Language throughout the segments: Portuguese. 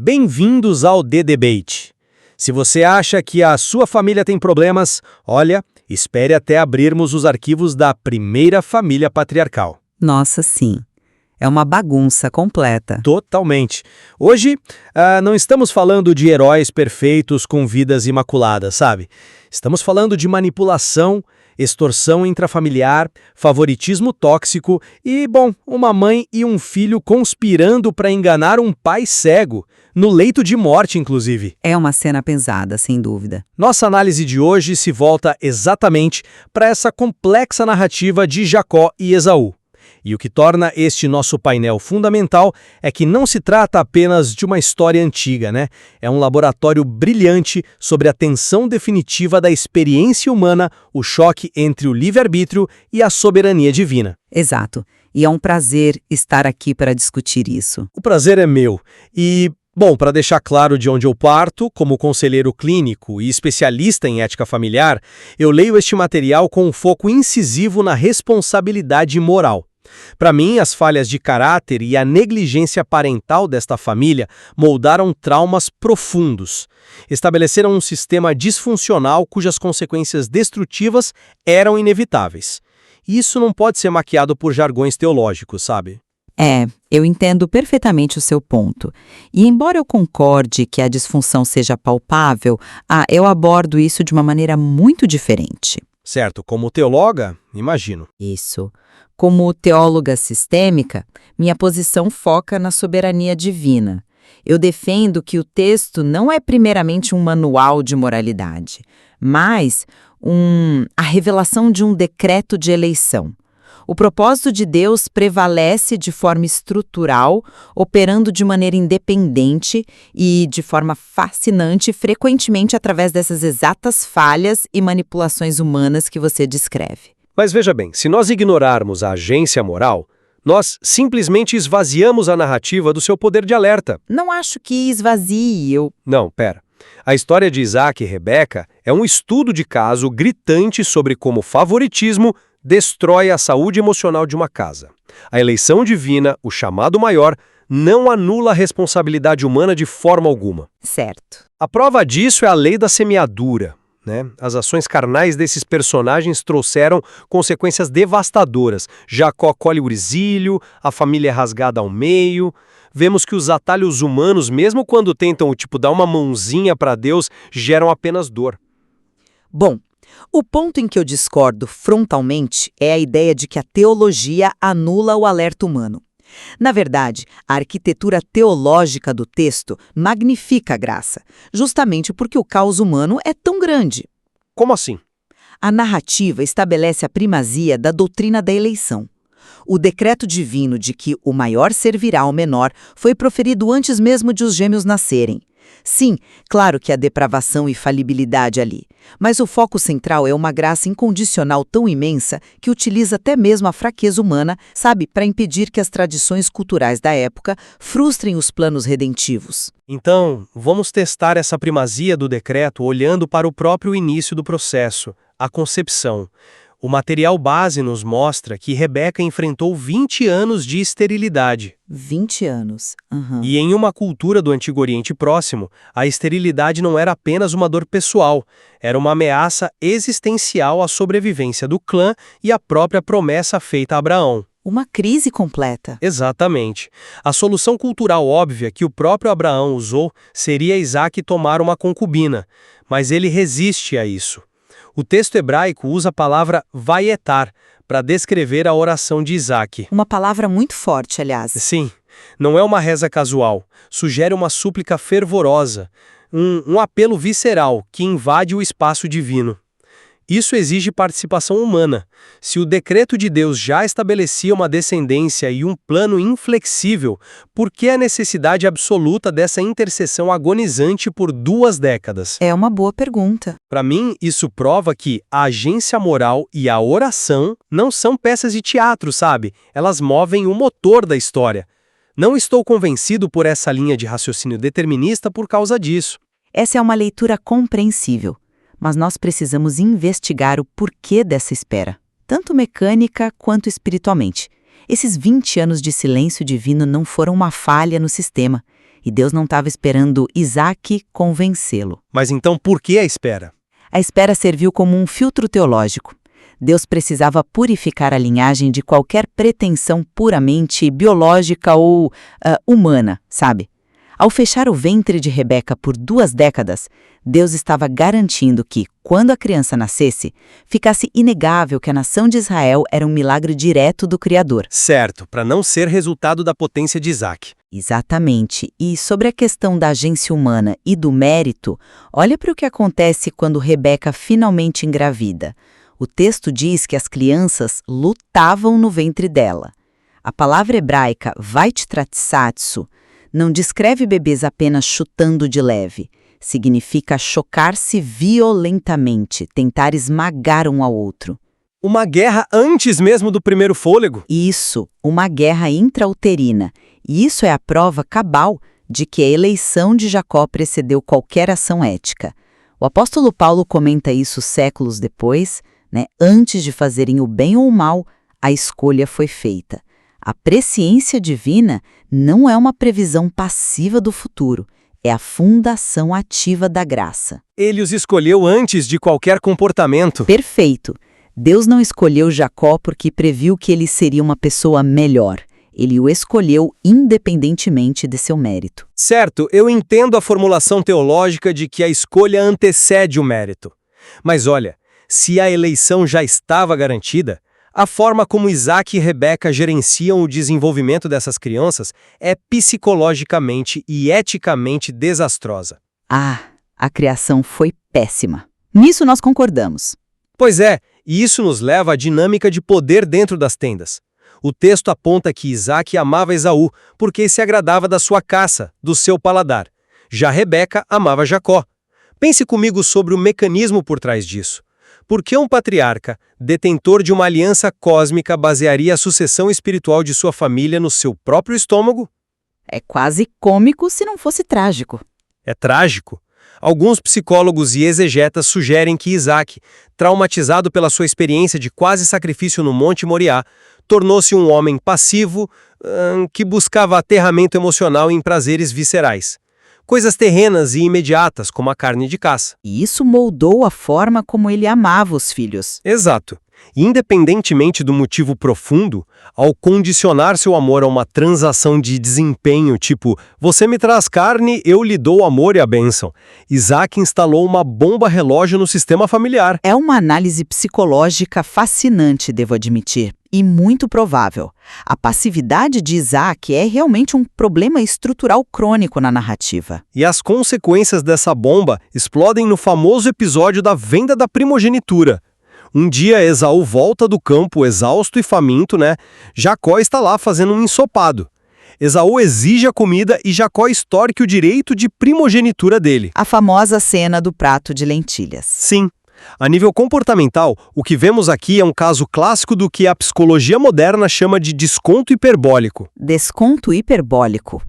Bem-vindos ao The Debate. Se você acha que a sua família tem problemas, olha, espere até abrirmos os arquivos da primeira família patriarcal. Nossa, sim. É uma bagunça completa. Totalmente. Hoje, não estamos falando de heróis perfeitos com vidas imaculadas, sabe? Estamos falando de manipulação, extorsão intrafamiliar, favoritismo tóxico e, bom, uma mãe e um filho conspirando para enganar um pai cego, no leito de morte, inclusive. É uma cena pesada, sem dúvida. Nossa análise de hoje se volta exatamente para essa complexa narrativa de Jacó e Esaú. E o que torna este nosso painel fundamental é que não se trata apenas de uma história antiga, né? É um laboratório brilhante sobre a tensão definitiva da experiência humana, o choque entre o livre-arbítrio e a soberania divina. Exato. E é um prazer estar aqui para discutir isso. O prazer é meu. E, bom, para deixar claro de onde eu parto, como conselheiro clínico e especialista em ética familiar, eu leio este material com um foco incisivo na responsabilidade moral. Para mim, as falhas de caráter e a negligência parental desta família moldaram traumas profundos. Estabeleceram um sistema disfuncional cujas consequências destrutivas eram inevitáveis. E isso não pode ser maquiado por jargões teológicos, sabe? Eu entendo perfeitamente o seu ponto. E embora eu concorde que a disfunção seja palpável, eu abordo isso de uma maneira muito diferente. Certo, como teóloga, imagino. Isso. Como teóloga sistêmica, minha posição foca na soberania divina. Eu defendo que o texto não é primeiramente um manual de moralidade, mas a revelação de um decreto de eleição. O propósito de Deus prevalece de forma estrutural, operando de maneira independente e de forma fascinante, frequentemente através dessas exatas falhas e manipulações humanas que você descreve. Mas veja bem, se nós ignorarmos a agência moral, nós simplesmente esvaziamos a narrativa do seu poder de alerta. Não acho que esvazie, Não, pera. A história de Isaac e Rebeca é um estudo de caso gritante sobre como o favoritismo destrói a saúde emocional de uma casa. A eleição divina, o chamado maior, não anula a responsabilidade humana de forma alguma. Certo. A prova disso é a lei da semeadura. As ações carnais desses personagens trouxeram consequências devastadoras. Jacó colhe o exílio, a família é rasgada ao meio. Vemos que os atalhos humanos, mesmo quando tentam dar uma mãozinha para Deus, geram apenas dor. Bom, o ponto em que eu discordo frontalmente é a ideia de que a teologia anula o alerta humano. Na verdade, a arquitetura teológica do texto magnifica a graça, justamente porque o caos humano é tão grande. Como assim? A narrativa estabelece a primazia da doutrina da eleição. O decreto divino de que o maior servirá ao menor foi proferido antes mesmo de os gêmeos nascerem. Sim, claro que há depravação e falibilidade ali, mas o foco central é uma graça incondicional tão imensa que utiliza até mesmo a fraqueza humana, para impedir que as tradições culturais da época frustrem os planos redentivos. Então, vamos testar essa primazia do decreto olhando para o próprio início do processo, a concepção. O material base nos mostra que Rebeca enfrentou 20 anos de esterilidade. 20 anos. E em uma cultura do Antigo Oriente Próximo, a esterilidade não era apenas uma dor pessoal, era uma ameaça existencial à sobrevivência do clã e à própria promessa feita a Abraão. Uma crise completa. Exatamente. A solução cultural óbvia que o próprio Abraão usou seria Isaac tomar uma concubina, mas ele resiste a isso. O texto hebraico usa a palavra vaietar para descrever a oração de Isaac. Uma palavra muito forte, aliás. Sim, não é uma reza casual. Sugere uma súplica fervorosa, um apelo visceral que invade o espaço divino. Isso exige participação humana. Se o decreto de Deus já estabelecia uma descendência e um plano inflexível, por que a necessidade absoluta dessa intercessão agonizante por 2 décadas? É uma boa pergunta. Para mim, isso prova que a agência moral e a oração não são peças de teatro, sabe? Elas movem o motor da história. Não estou convencido por essa linha de raciocínio determinista por causa disso. Essa é uma leitura compreensível. Mas nós precisamos investigar o porquê dessa espera, tanto mecânica quanto espiritualmente. Esses 20 anos de silêncio divino não foram uma falha no sistema. E Deus não estava esperando Isaac convencê-lo. Mas então por que a espera? A espera serviu como um filtro teológico. Deus precisava purificar a linhagem de qualquer pretensão puramente biológica ou humana, sabe? Ao fechar o ventre de Rebeca por 2 décadas, Deus estava garantindo que, quando a criança nascesse, ficasse inegável que a nação de Israel era um milagre direto do Criador. Certo, para não ser resultado da potência de Isaac. Exatamente. E sobre a questão da agência humana e do mérito, olha para o que acontece quando Rebeca finalmente engravida. O texto diz que as crianças lutavam no ventre dela. A palavra hebraica vaittratsatsu não descreve bebês apenas chutando de leve. Significa chocar-se violentamente, tentar esmagar um ao outro. Uma guerra antes mesmo do primeiro fôlego? Isso, uma guerra intrauterina. E isso é a prova cabal de que a eleição de Jacó precedeu qualquer ação ética. O apóstolo Paulo comenta isso séculos depois, antes de fazerem o bem ou o mal, a escolha foi feita. A presciência divina não é uma previsão passiva do futuro, é a fundação ativa da graça. Ele os escolheu antes de qualquer comportamento. Perfeito. Deus não escolheu Jacó porque previu que ele seria uma pessoa melhor. Ele o escolheu independentemente de seu mérito. Certo, eu entendo a formulação teológica de que a escolha antecede o mérito. Mas olha, se a eleição já estava garantida, a forma como Isaac e Rebeca gerenciam o desenvolvimento dessas crianças é psicologicamente e eticamente desastrosa. A criação foi péssima. Nisso nós concordamos. Pois é, e isso nos leva à dinâmica de poder dentro das tendas. O texto aponta que Isaac amava Esaú porque se agradava da sua caça, do seu paladar. Já Rebeca amava Jacó. Pense comigo sobre o mecanismo por trás disso. Por que um patriarca, detentor de uma aliança cósmica, basearia a sucessão espiritual de sua família no seu próprio estômago? É quase cômico se não fosse trágico. É trágico. Alguns psicólogos e exegetas sugerem que Isaac, traumatizado pela sua experiência de quase sacrifício no Monte Moriá, tornou-se um homem passivo que buscava aterramento emocional em prazeres viscerais. Coisas terrenas e imediatas, como a carne de caça. E isso moldou a forma como ele amava os filhos. Exato. Independentemente do motivo profundo, ao condicionar seu amor a uma transação de desempenho, tipo, você me traz carne, eu lhe dou o amor e a bênção, Isaac instalou uma bomba relógio no sistema familiar. É uma análise psicológica fascinante, devo admitir, e muito provável. A passividade de Isaac é realmente um problema estrutural crônico na narrativa. E as consequências dessa bomba explodem no famoso episódio da venda da primogenitura. Um dia, Esaú volta do campo exausto e faminto, Jacó está lá fazendo um ensopado. Esaú exige a comida e Jacó extorque o direito de primogenitura dele. A famosa cena do prato de lentilhas. Sim. A nível comportamental, o que vemos aqui é um caso clássico do que a psicologia moderna chama de desconto hiperbólico. Desconto hiperbólico.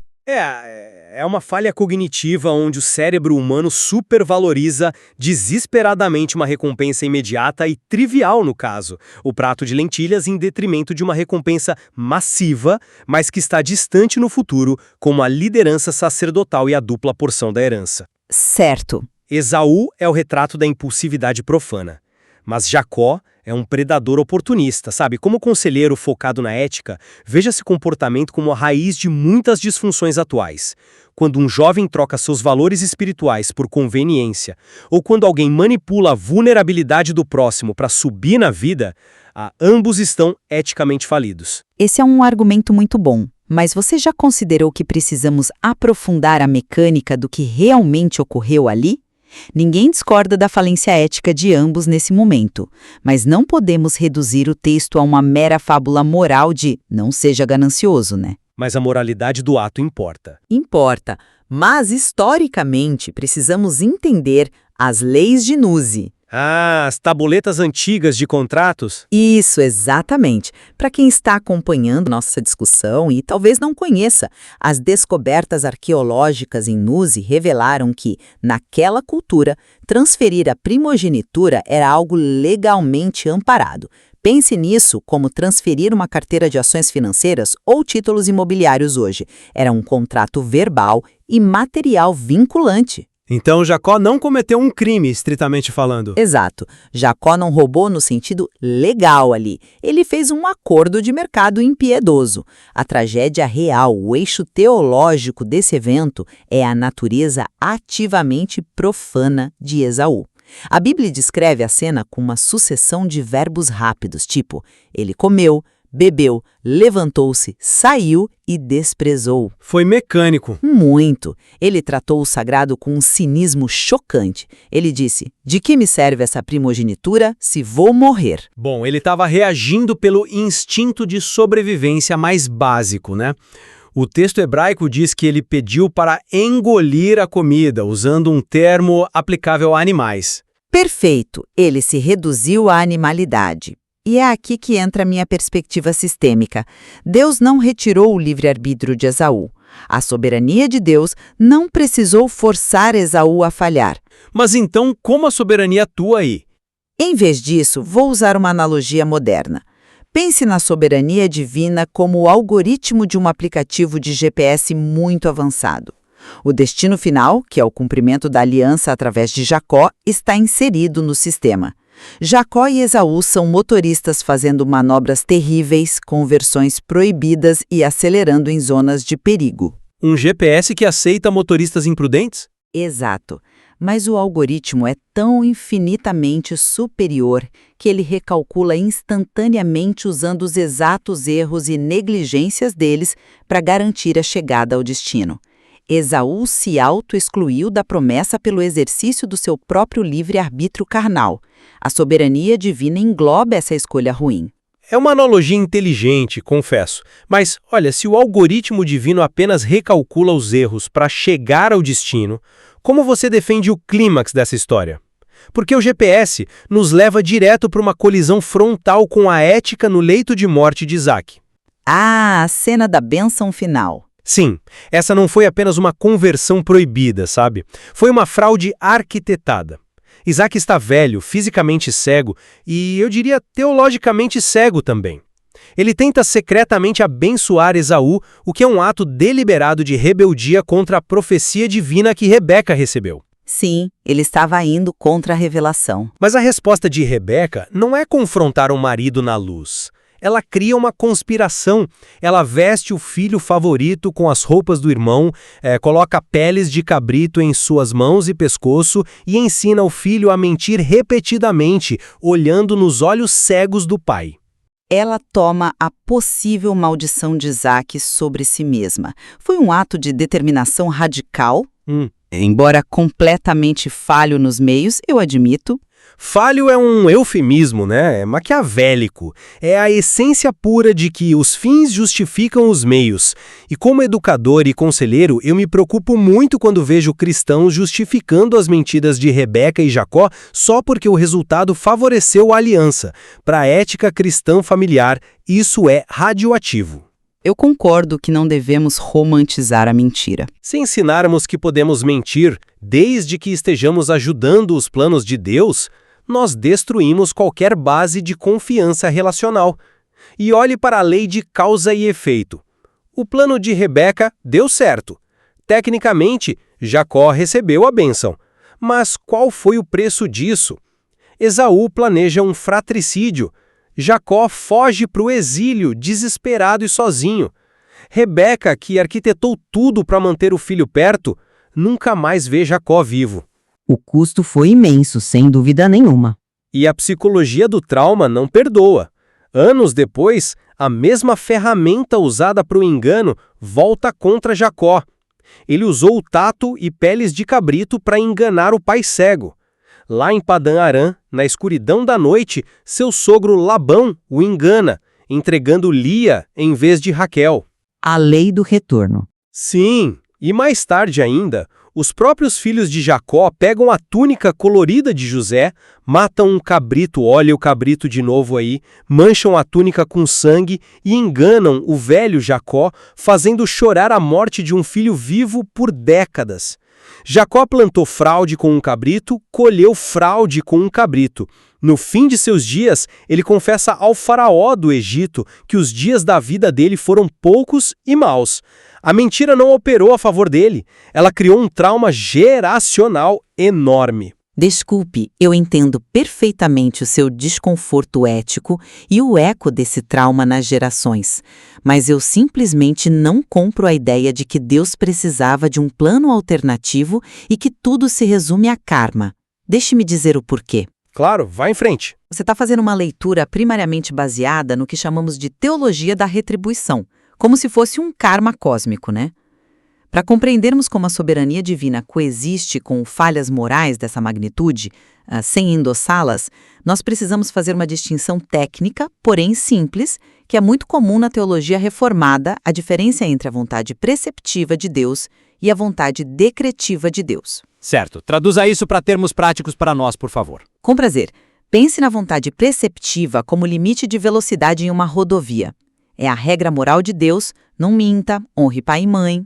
É uma falha cognitiva onde o cérebro humano supervaloriza desesperadamente uma recompensa imediata e trivial no caso, o prato de lentilhas em detrimento de uma recompensa massiva, mas que está distante no futuro, como a liderança sacerdotal e a dupla porção da herança. Certo. Esaú é o retrato da impulsividade profana, mas Jacó é um predador oportunista, sabe? Como conselheiro focado na ética, veja esse comportamento como a raiz de muitas disfunções atuais. Quando um jovem troca seus valores espirituais por conveniência, ou quando alguém manipula a vulnerabilidade do próximo para subir na vida, ambos estão eticamente falidos. Esse é um argumento muito bom, mas você já considerou que precisamos aprofundar a mecânica do que realmente ocorreu ali? Ninguém discorda da falência ética de ambos nesse momento, mas não podemos reduzir o texto a uma mera fábula moral de não seja ganancioso, Mas a moralidade do ato importa. Importa, mas historicamente precisamos entender as leis de Nuse. As tabuletas antigas de contratos? Isso, exatamente. Para quem está acompanhando nossa discussão e talvez não conheça, as descobertas arqueológicas em Nuse revelaram que, naquela cultura, transferir a primogenitura era algo legalmente amparado, Pense nisso como transferir uma carteira de ações financeiras ou títulos imobiliários hoje. Era um contrato verbal e material vinculante. Então Jacó não cometeu um crime, estritamente falando. Exato. Jacó não roubou no sentido legal ali. Ele fez um acordo de mercado impiedoso. A tragédia real, o eixo teológico desse evento, é a natureza ativamente profana de Esaú. A Bíblia descreve a cena com uma sucessão de verbos rápidos, tipo, ele comeu, bebeu, levantou-se, saiu e desprezou. Foi mecânico. Muito. Ele tratou o sagrado com um cinismo chocante. Ele disse, de que me serve essa primogenitura se vou morrer? Bom, ele estava reagindo pelo instinto de sobrevivência mais básico, né? O texto hebraico diz que ele pediu para engolir a comida, usando um termo aplicável a animais. Perfeito. Ele se reduziu à animalidade. E é aqui que entra a minha perspectiva sistêmica. Deus não retirou o livre-arbítrio de Esaú. A soberania de Deus não precisou forçar Esaú a falhar. Mas então, como a soberania atua aí? Em vez disso, vou usar uma analogia moderna. Pense na soberania divina como o algoritmo de um aplicativo de GPS muito avançado. O destino final, que é o cumprimento da aliança através de Jacó, está inserido no sistema. Jacó e Esaú são motoristas fazendo manobras terríveis, conversões proibidas e acelerando em zonas de perigo. Um GPS que aceita motoristas imprudentes? Exato. Mas o algoritmo é tão infinitamente superior que ele recalcula instantaneamente usando os exatos erros e negligências deles para garantir a chegada ao destino. Esaú se auto-excluiu da promessa pelo exercício do seu próprio livre-arbítrio carnal. A soberania divina engloba essa escolha ruim. É uma analogia inteligente, confesso. Mas, olha, se o algoritmo divino apenas recalcula os erros para chegar ao destino, como você defende o clímax dessa história? Porque o GPS nos leva direto para uma colisão frontal com a ética no leito de morte de Isaac. Ah, a cena da bênção final. Sim, essa não foi apenas uma conversão proibida, sabe? Foi uma fraude arquitetada. Isaac está velho, fisicamente cego e, eu diria, teologicamente cego também. Ele tenta secretamente abençoar Esaú, o que é um ato deliberado de rebeldia contra a profecia divina que Rebeca recebeu. Sim, ele estava indo contra a revelação. Mas a resposta de Rebeca não é confrontar o marido na luz. Ela cria uma conspiração. Ela veste o filho favorito com as roupas do irmão, coloca peles de cabrito em suas mãos e pescoço e ensina o filho a mentir repetidamente, olhando nos olhos cegos do pai. Ela toma a possível maldição de Isaac sobre si mesma. Foi um ato de determinação radical, embora completamente falho nos meios, eu admito. Falho é um eufemismo, né? É maquiavélico. É a essência pura de que os fins justificam os meios. E como educador e conselheiro, eu me preocupo muito quando vejo cristãos justificando as mentiras de Rebeca e Jacó só porque o resultado favoreceu a aliança. Para a ética cristã familiar, isso é radioativo. Eu concordo que não devemos romantizar a mentira. Se ensinarmos que podemos mentir desde que estejamos ajudando os planos de Deus, nós destruímos qualquer base de confiança relacional. E olhe para a lei de causa e efeito. O plano de Rebeca deu certo. Tecnicamente, Jacó recebeu a bênção. Mas qual foi o preço disso? Esaú planeja um fratricídio. Jacó foge para o exílio, desesperado e sozinho. Rebeca, que arquitetou tudo para manter o filho perto, nunca mais vê Jacó vivo. O custo foi imenso, sem dúvida nenhuma. E a psicologia do trauma não perdoa. Anos depois, a mesma ferramenta usada para o engano volta contra Jacó. Ele usou o tato e peles de cabrito para enganar o pai cego. Lá em Padã Arã, na escuridão da noite, seu sogro Labão o engana, entregando Lia em vez de Raquel. A lei do retorno. Sim, E mais tarde ainda, os próprios filhos de Jacó pegam a túnica colorida de José, matam um cabrito, olha o cabrito de novo aí, mancham a túnica com sangue e enganam o velho Jacó, fazendo chorar a morte de um filho vivo por décadas. Jacó plantou fraude com um cabrito, colheu fraude com um cabrito. No fim de seus dias, ele confessa ao faraó do Egito que os dias da vida dele foram poucos e maus. A mentira não operou a favor dele. Ela criou um trauma geracional enorme. Desculpe, eu entendo perfeitamente o seu desconforto ético e o eco desse trauma nas gerações, mas eu simplesmente não compro a ideia de que Deus precisava de um plano alternativo e que tudo se resume a karma. Deixe-me dizer o porquê. Claro, vá em frente. Você está fazendo uma leitura primariamente baseada no que chamamos de teologia da retribuição, como se fosse um karma cósmico, né? Para compreendermos como a soberania divina coexiste com falhas morais dessa magnitude, sem endossá-las, nós precisamos fazer uma distinção técnica, porém simples, que é muito comum na teologia reformada, a diferença entre a vontade preceptiva de Deus e a vontade decretiva de Deus. Certo. Traduza isso para termos práticos para nós, por favor. Com prazer. Pense na vontade preceptiva como limite de velocidade em uma rodovia. É a regra moral de Deus, não minta, honre pai e mãe.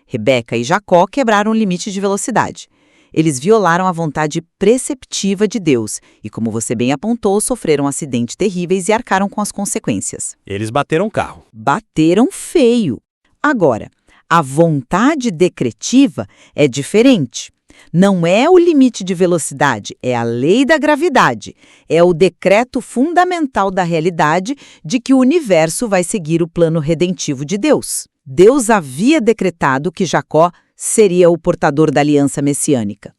Rebeca e Jacó quebraram o limite de velocidade. Eles violaram a vontade preceptiva de Deus e, como você bem apontou, sofreram acidentes terríveis e arcaram com as consequências. Eles bateram o carro. Bateram feio. Agora, a vontade decretiva é diferente. Não é o limite de velocidade, é a lei da gravidade. É o decreto fundamental da realidade de que o universo vai seguir o plano redentivo de Deus. Deus havia decretado que Jacó seria o portador da aliança messiânica.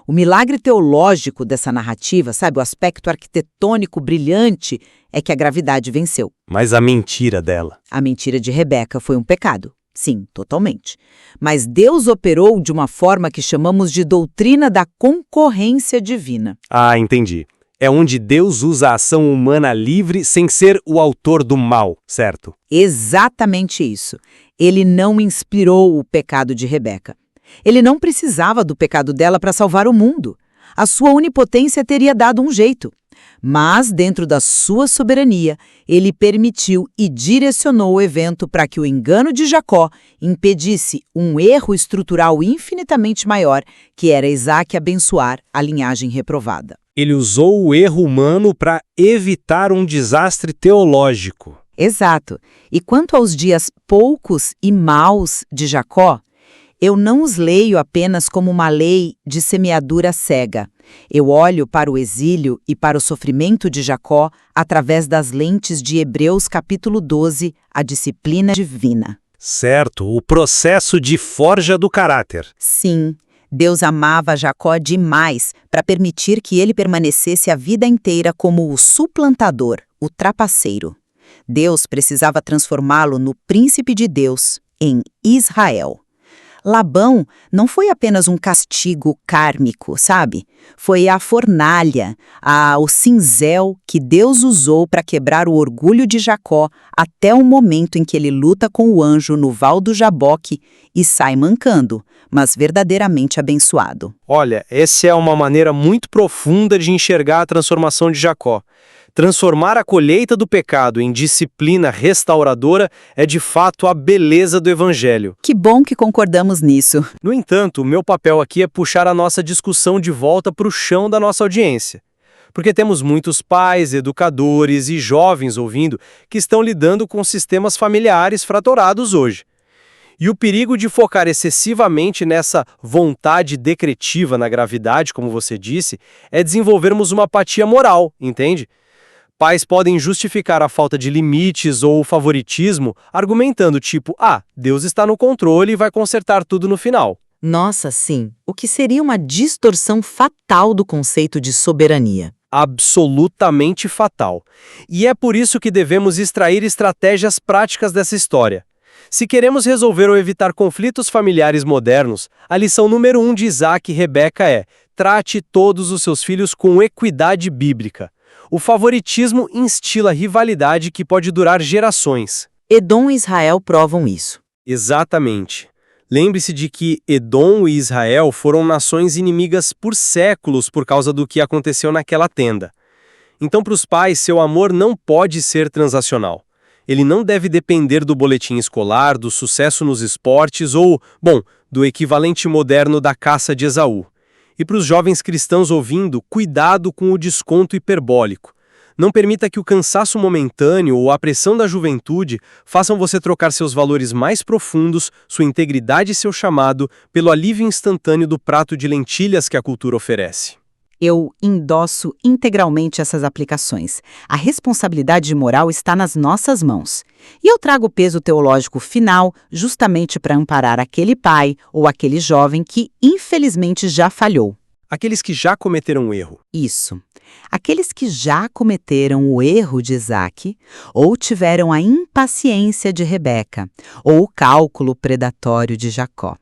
O milagre teológico dessa narrativa, sabe, o aspecto arquitetônico brilhante, é que a gravidade venceu. Mas a mentira dela? A mentira de Rebeca foi um pecado. Sim, totalmente. Mas Deus operou de uma forma que chamamos de doutrina da concorrência divina. Ah, entendi. É onde Deus usa a ação humana livre sem ser o autor do mal, certo? Exatamente isso. Ele não inspirou o pecado de Rebeca. Ele não precisava do pecado dela para salvar o mundo. A sua onipotência teria dado um jeito. Mas, dentro da sua soberania, ele permitiu e direcionou o evento para que o engano de Jacó impedisse um erro estrutural infinitamente maior, que era Isaac abençoar a linhagem reprovada. Ele usou o erro humano para evitar um desastre teológico. Exato. E quanto aos dias poucos e maus de Jacó, eu não os leio apenas como uma lei de semeadura cega. Eu olho para o exílio e para o sofrimento de Jacó através das lentes de Hebreus capítulo 12, a disciplina divina. Certo, o processo de forja do caráter. Sim, Deus amava Jacó demais para permitir que ele permanecesse a vida inteira como o suplantador, o trapaceiro. Deus precisava transformá-lo no príncipe de Deus, em Israel. Labão não foi apenas um castigo kármico, sabe? Foi a fornalha, o cinzel que Deus usou para quebrar o orgulho de Jacó até o momento em que ele luta com o anjo no Val do Jaboque e sai mancando, mas verdadeiramente abençoado. Olha, essa é uma maneira muito profunda de enxergar a transformação de Jacó. Transformar a colheita do pecado em disciplina restauradora é de fato a beleza do Evangelho. Que bom que concordamos nisso. No entanto, o meu papel aqui é puxar a nossa discussão de volta para o chão da nossa audiência. Porque temos muitos pais, educadores e jovens ouvindo que estão lidando com sistemas familiares fraturados hoje. E o perigo de focar excessivamente nessa vontade decretiva na gravidade, como você disse, é desenvolvermos uma apatia moral, entende? Pais podem justificar a falta de limites ou o favoritismo argumentando tipo, Deus está no controle e vai consertar tudo no final. Nossa, sim. O que seria uma distorção fatal do conceito de soberania. Absolutamente fatal. E é por isso que devemos extrair estratégias práticas dessa história. Se queremos resolver ou evitar conflitos familiares modernos, a lição número 1 de Isaac e Rebeca é: trate todos os seus filhos com equidade bíblica. O favoritismo instila rivalidade que pode durar gerações. Edom e Israel provam isso. Exatamente. Lembre-se de que Edom e Israel foram nações inimigas por séculos por causa do que aconteceu naquela tenda. Então, para os pais, seu amor não pode ser transacional. Ele não deve depender do boletim escolar, do sucesso nos esportes ou, do equivalente moderno da caça de Esaú. E para os jovens cristãos ouvindo, cuidado com o desconto hiperbólico. Não permita que o cansaço momentâneo ou a pressão da juventude façam você trocar seus valores mais profundos, sua integridade e seu chamado, pelo alívio instantâneo do prato de lentilhas que a cultura oferece. Eu endosso integralmente essas aplicações. A responsabilidade moral está nas nossas mãos. E eu trago o peso teológico final justamente para amparar aquele pai ou aquele jovem que, infelizmente, já falhou. Aqueles que já cometeram um erro. Isso. Aqueles que já cometeram o erro de Isaac, ou tiveram a impaciência de Rebeca, ou o cálculo predatório de Jacó.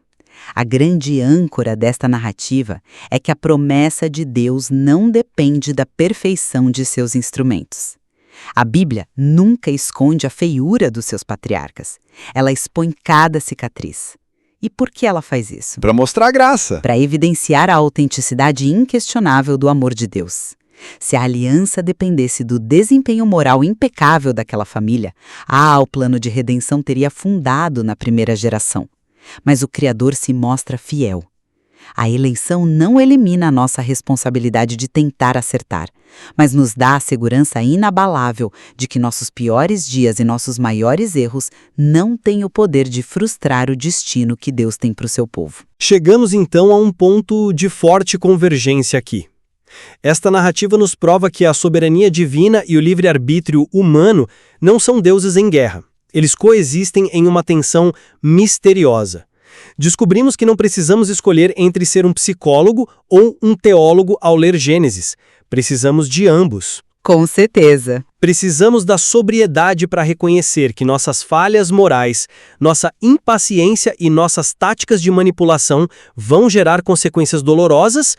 A grande âncora desta narrativa é que a promessa de Deus não depende da perfeição de seus instrumentos. A Bíblia nunca esconde a feiura dos seus patriarcas. Ela expõe cada cicatriz. E por que ela faz isso? Para mostrar a graça. Para evidenciar a autenticidade inquestionável do amor de Deus. Se a aliança dependesse do desempenho moral impecável daquela família, o plano de redenção teria afundado na primeira geração. Mas o Criador se mostra fiel. A eleição não elimina a nossa responsabilidade de tentar acertar, mas nos dá a segurança inabalável de que nossos piores dias e nossos maiores erros não têm o poder de frustrar o destino que Deus tem para o seu povo. Chegamos então a um ponto de forte convergência aqui. Esta narrativa nos prova que a soberania divina e o livre-arbítrio humano não são deuses em guerra. Eles coexistem em uma tensão misteriosa. Descobrimos que não precisamos escolher entre ser um psicólogo ou um teólogo ao ler Gênesis. Precisamos de ambos. Com certeza. Precisamos da sobriedade para reconhecer que nossas falhas morais, nossa impaciência e nossas táticas de manipulação vão gerar consequências dolorosas,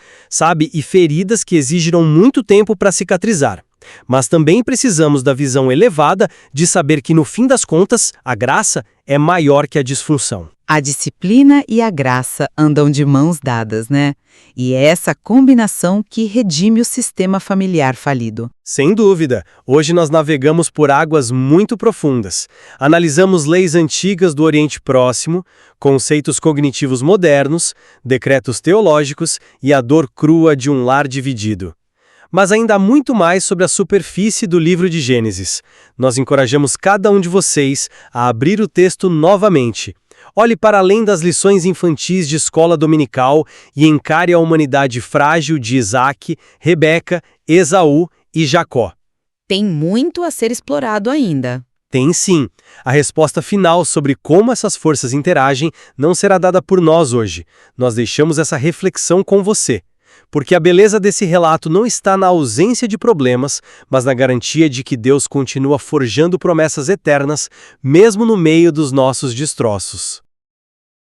e feridas que exigirão muito tempo para cicatrizar. Mas também precisamos da visão elevada de saber que, no fim das contas, a graça é maior que a disfunção. A disciplina e a graça andam de mãos dadas, né? E é essa combinação que redime o sistema familiar falido. Sem dúvida. Hoje nós navegamos por águas muito profundas. Analisamos leis antigas do Oriente Próximo, conceitos cognitivos modernos, decretos teológicos e a dor crua de um lar dividido. Mas ainda há muito mais sobre a superfície do livro de Gênesis. Nós encorajamos cada um de vocês a abrir o texto novamente. Olhe para além das lições infantis de escola dominical e encare a humanidade frágil de Isaac, Rebeca, Esaú e Jacó. Tem muito a ser explorado ainda. Tem sim. A resposta final sobre como essas forças interagem não será dada por nós hoje. Nós deixamos essa reflexão com você. Porque a beleza desse relato não está na ausência de problemas, mas na garantia de que Deus continua forjando promessas eternas, mesmo no meio dos nossos destroços.